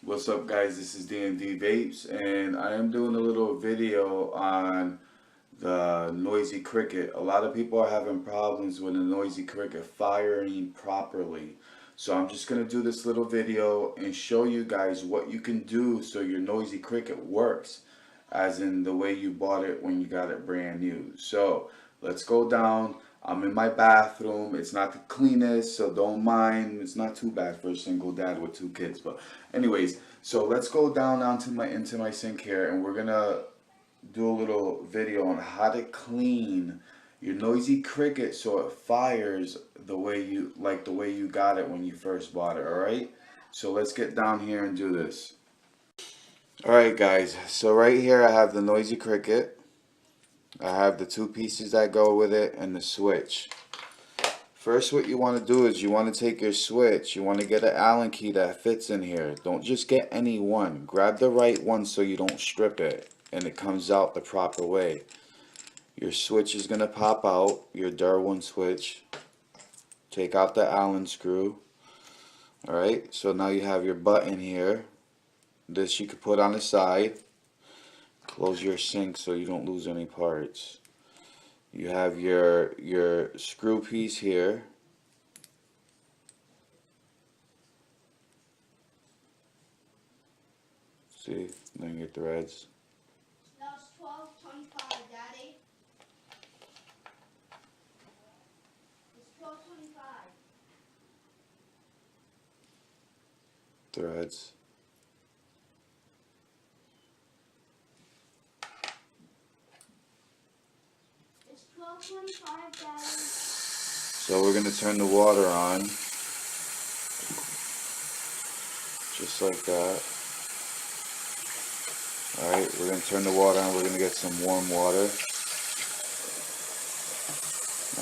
What's up, guys? This is D&D Vapes, and I am doing a little video on the noisy cricket. A lot of people are having problems with a noisy cricket firing properly. So I'm just going to do this little video and show you guys what you can do so your noisy cricket works, as in the way you bought it when you got it brand new. So let's go down. I'm in my bathroom. It's not the cleanest, so don't mind. It's not too bad for a single dad with two kids. But anyways, so let's go down onto my into my sink here, and we're gonna do a little video on how to clean your noisy cricket so it fires the way you got it when you first bought it. All right. So let's get down here and do this. All right, guys. So right here I have the noisy cricket. I have the two pieces that go with it and the switch. First, what you want to do is you want to take your switch. You want to get an Allen key that fits in here. Don't just get any one. Grab the right one so you don't strip it and it comes out the proper way. Your switch is going to pop out, your Darwin switch. Take out the Allen screw. Alright, so now you have your button here. This you can put on the side. Close your sink so you don't lose any parts. You have your screw piece here. See, then your threads. That's 12.25, Daddy. It's 12.25. Threads. It's 12.25, Daddy. So we're going to turn the water on. Just like that. Alright, we're going to turn the water on. We're going to get some warm water.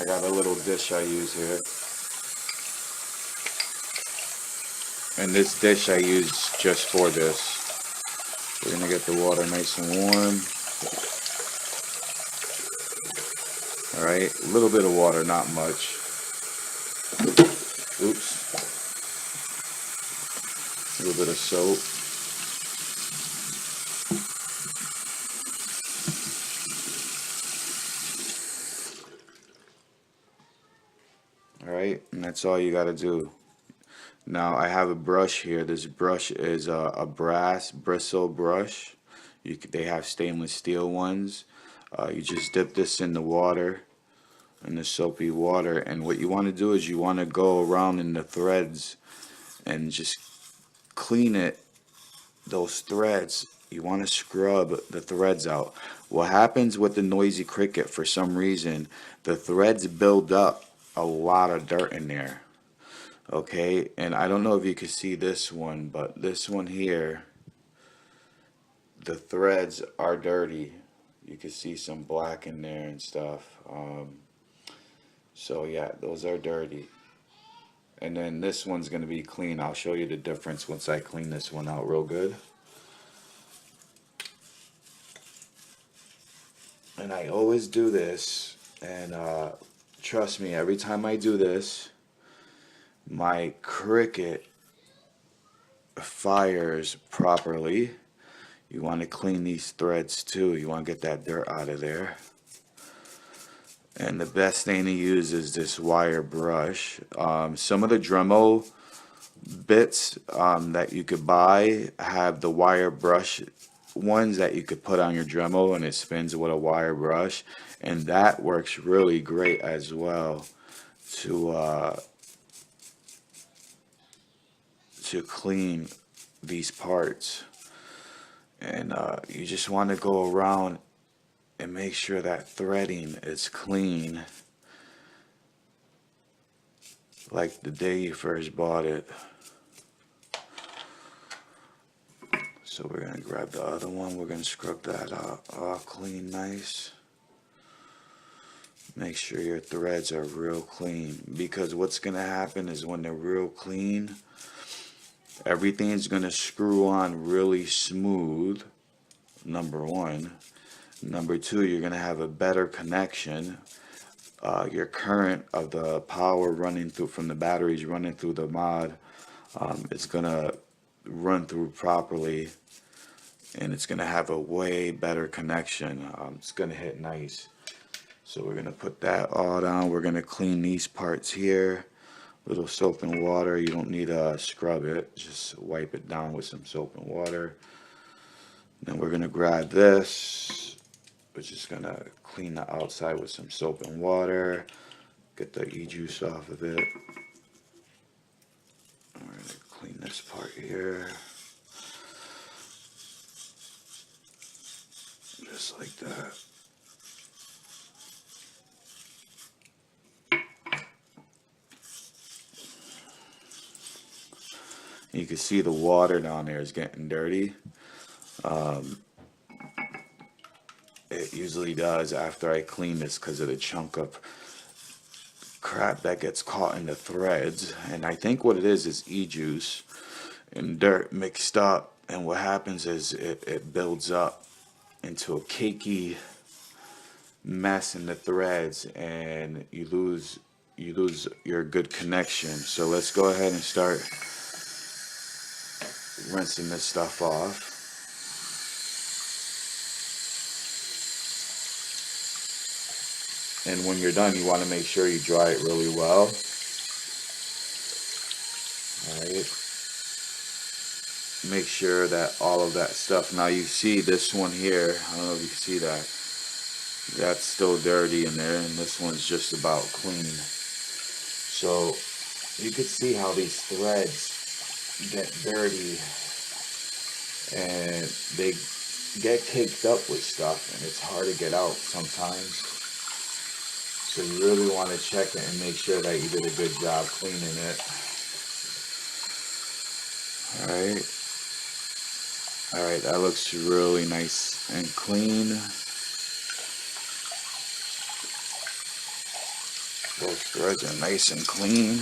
I got a little dish I use here. And this dish I use just for this. We're going to get the water nice and warm. Alright, a little bit of water, not much. Oops. A little bit of soap. Alright, and that's all you gotta do. Now I have a brush here. This brush is a brass bristle brush. They have stainless steel ones. You just dip this in the water, in the soapy water, and what you want to do is you want to go around in the threads and just clean it, those threads. You want to scrub the threads out. What happens with the noisy cricket, for some reason, the threads build up a lot of dirt in there. Okay, and I don't know if you can see this one, but this one here, the threads are dirty. You can see some black in there and stuff. So yeah, those are dirty. And then this one's going to be clean. I'll show you the difference once I clean this one out real good. And I always do this, and trust me, every time I do this, my cricket fires properly. You want to clean these threads too. You want to get that dirt out of there. And the best thing to use is this wire brush. Some of the Dremel bits that you could buy have the wire brush ones that you could put on your Dremel, and it spins with a wire brush, and that works really great as well to clean these parts. And you just want to go around and make sure that threading is clean, like the day you first bought it. So we're going to grab the other one. We're going to scrub that all clean nice. Make sure your threads are real clean, because what's going to happen is when they're real clean, everything's going to screw on really smooth, number one. Number two, you're going to have a better connection. Your current of the power running through from the batteries running through the mod, it's going to run through properly, and it's gonna have a way better connection. It's gonna hit nice. So we're gonna put that all down. We're gonna clean these parts here. Little soap and water. You don't need to scrub it. Just wipe it down with some soap and water. Then we're gonna grab this. We're just gonna clean the outside with some soap and water. Get the e-juice off of it. We're gonna clean this part here. Just like that. You can see the water down there is getting dirty. It usually does after I clean this because of the chunk of crap that gets caught in the threads. And I think what it is e-juice and dirt mixed up. And what happens is it builds up into a cakey mess in the threads, and you lose your good connection. So let's go ahead and start rinsing this stuff off. And when you're done, you want to make sure you dry it really well. Alright. Make sure that all of that stuff. Now you see this one here. I don't know if you can see that. That's still dirty in there, and this one's just about clean. So you could see how these threads get dirty and they get caked up with stuff, and it's hard to get out sometimes. So you really want to check it and make sure that you did a good job cleaning it. Alright, that looks really nice and clean. Those threads are nice and clean.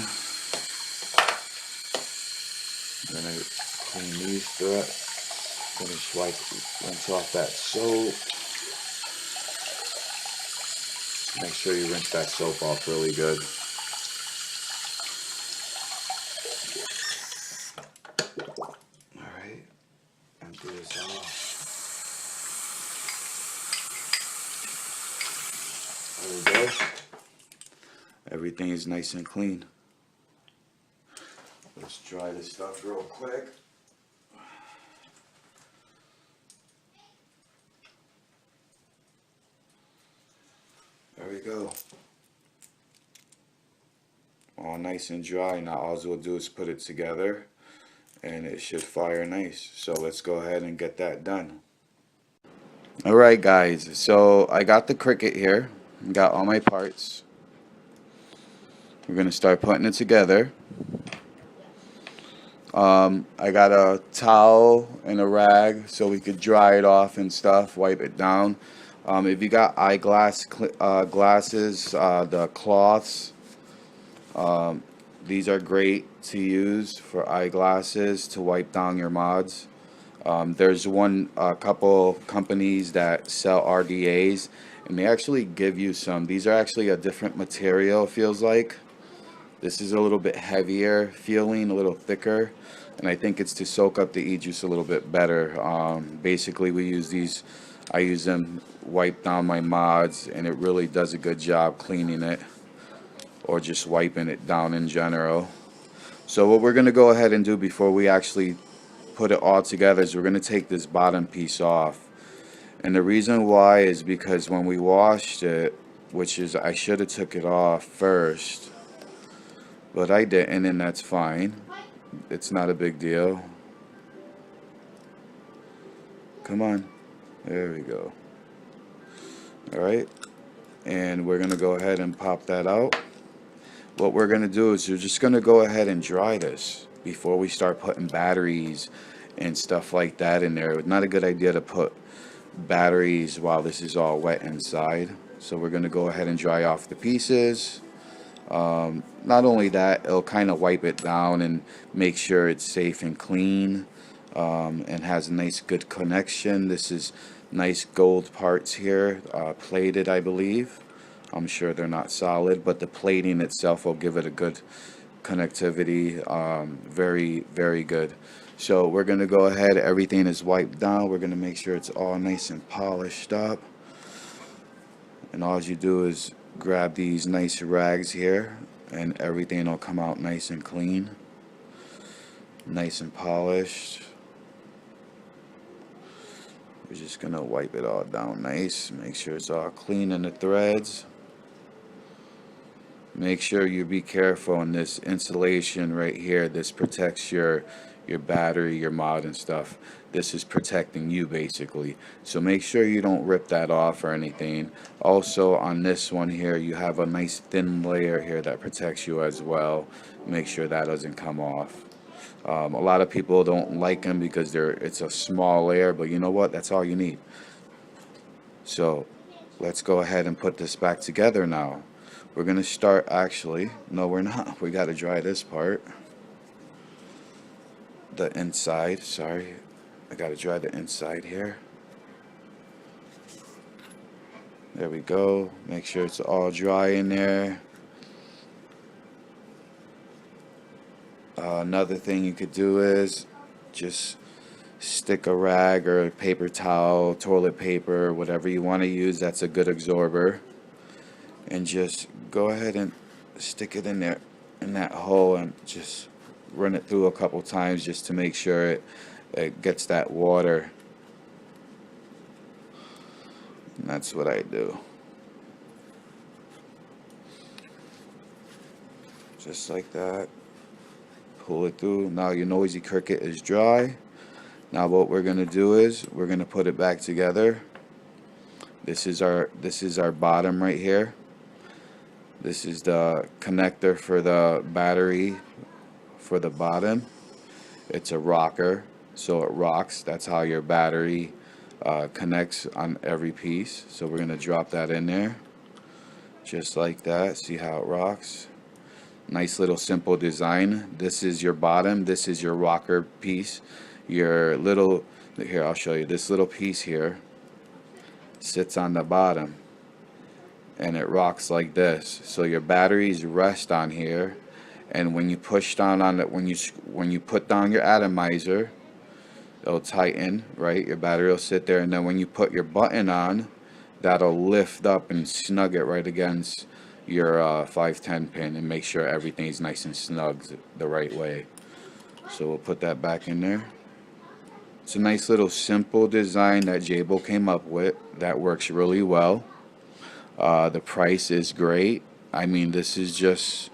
I'm gonna clean these threads. Rinse off that soap. Make sure you rinse that soap off really good. Alright, empty this off. There we go. Everything is nice and clean. Let's dry this stuff real quick. There we go. All nice and dry. Now all we'll do is put it together and it should fire nice. So let's go ahead and get that done. Alright guys, so I got the Cricut here. Got all my parts. We're going to start putting it together. I got a towel and a rag so we could dry it off and stuff, wipe it down. If you got glasses, the cloths, these are great to use for eyeglasses to wipe down your mods. There's a couple companies that sell RDAs, and they actually give you some. These are actually a different material, feels like. This is a little bit heavier feeling, a little thicker, and I think it's to soak up the e-juice a little bit better. Basically, we use these. I use them, wipe down my mods, and it really does a good job cleaning it, or just wiping it down in general. So what we're going to go ahead and do before we actually put it all together is we're going to take this bottom piece off. And the reason why is because when we washed it, which is I should have took it off first, but I didn't, and that's fine. It's not a big deal. Come on. There we go. Alright. And we're going to go ahead and pop that out. What we're going to do is we're just going to go ahead and dry this before we start putting batteries and stuff like that in there. It's not a good idea to put batteries while this is all wet inside. So we're going to go ahead and dry off the pieces. Not only that, it'll kind of wipe it down and make sure it's safe and clean, and has a nice good connection. This is nice gold parts here, plated I believe. I'm sure they're not solid, but the plating itself will give it a good connectivity. Very, very good. So we're gonna go ahead, everything is wiped down. We're gonna make sure it's all nice and polished up. And all you do is grab these nice rags here and everything will come out nice and clean, nice and polished. We're just gonna wipe it all down nice, make sure it's all clean in the threads. Make sure you be careful on this insulation right here. This protects your battery, your mod and stuff. This is protecting you basically. So make sure you don't rip that off or anything. Also on this one here, you have a nice thin layer here that protects you as well. Make sure that doesn't come off. A lot of people don't like them because it's a small layer, but you know what? That's all you need. So let's go ahead and put this back together now. We're gonna start, actually, no we're not. We gotta dry this part. The inside, sorry. I gotta dry the inside here. There we go. Make sure it's all dry in there. Another thing you could do is just stick a rag or a paper towel, toilet paper, whatever you want to use that's a good absorber, and just go ahead and stick it in there in that hole and just run it through a couple times just to make sure it gets that water. And that's what I do. Just like that. Pull it through. Now your Noisy Cricket is dry. Now what we're gonna do is we're gonna put it back together. This is our bottom right here. This is the connector for the battery for the bottom. It's a rocker, so it rocks. That's how your battery connects on every piece. So we're gonna drop that in there, just like that. See how it rocks? Nice little simple design. This is your bottom. This is your rocker piece. Your little, here I'll show you. This little piece here sits on the bottom, and it rocks like this. So your batteries rest on here, and when you push down on it, when you put down your atomizer, it'll tighten, right? Your battery will sit there, and then when you put your button on, that'll lift up and snug it right against your 510 pin and make sure everything's nice and snug the right way. So we'll put that back in there. It's a nice little simple design that Jabo came up with that works really well. The price is great. I mean, this is just,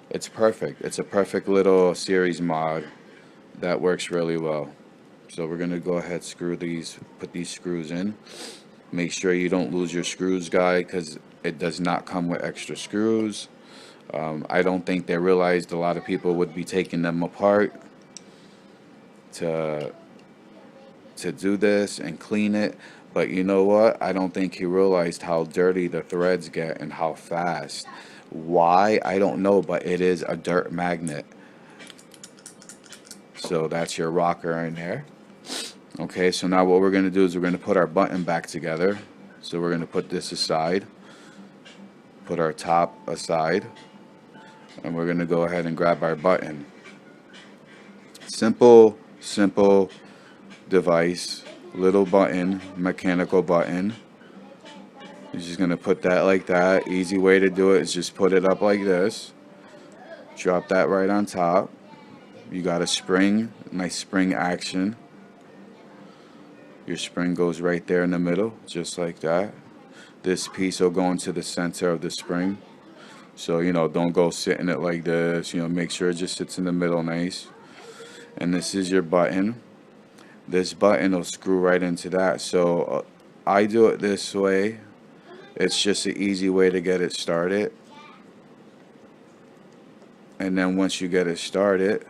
it's perfect. It's a perfect little series mod that works really well. So we're gonna go ahead, put these screws in. Make sure you don't lose your screws, guy, because it does not come with extra screws. I don't think they realized a lot of people would be taking them apart to do this and clean it. But you know what? I don't think he realized how dirty the threads get and how fast. Why? I don't know, but it is a dirt magnet. So that's your rocker in there. Okay, so now what we're going to do is we're going to put our button back together. So we're going to put this aside, put our top aside, and we're going to go ahead and grab our button. Simple device, little button, mechanical button. You're just going to put that like that. Easy way to do it is just put it up like this. Drop that right on top. You got a spring, nice spring action. Your spring goes right there in the middle, just like that. This piece will go into the center of the spring. So, you know, don't go sitting it like this. You know, make sure it just sits in the middle nice. And this is your button. This button will screw right into that. So I do it this way. It's just an easy way to get it started. And then once you get it started,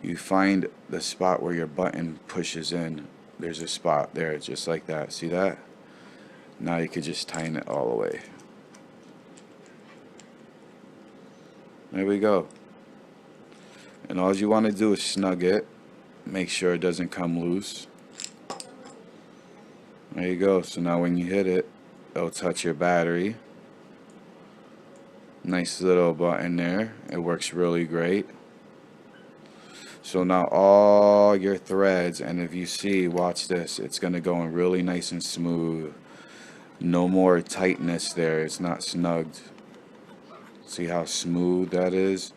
you find the spot where your button pushes in. There's a spot there, just like that. See that? Now you can just tighten it all the way. There we go. And all you want to do is snug it. Make sure it doesn't come loose. There you go. So now when you hit it, it'll touch your battery. Nice little button there. It works really great. So now all your threads, and if you see, watch this, it's gonna go in really nice and smooth. No more tightness there, it's not snugged. See how smooth that is?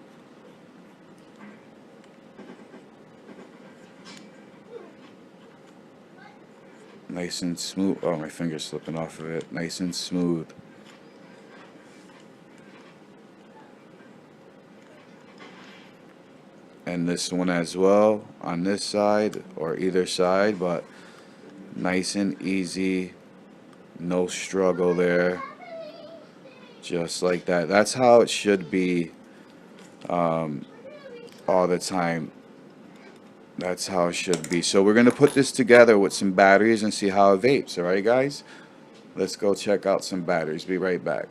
Nice and smooth. Oh, my finger's slipping off of it. Nice and smooth. And this one as well, on this side or either side, but nice and easy. No struggle there. Just like that. That's how it should be all the time. That's how it should be. So we're going to put this together with some batteries and see how it vapes. Alright, guys? Let's go check out some batteries. Be right back.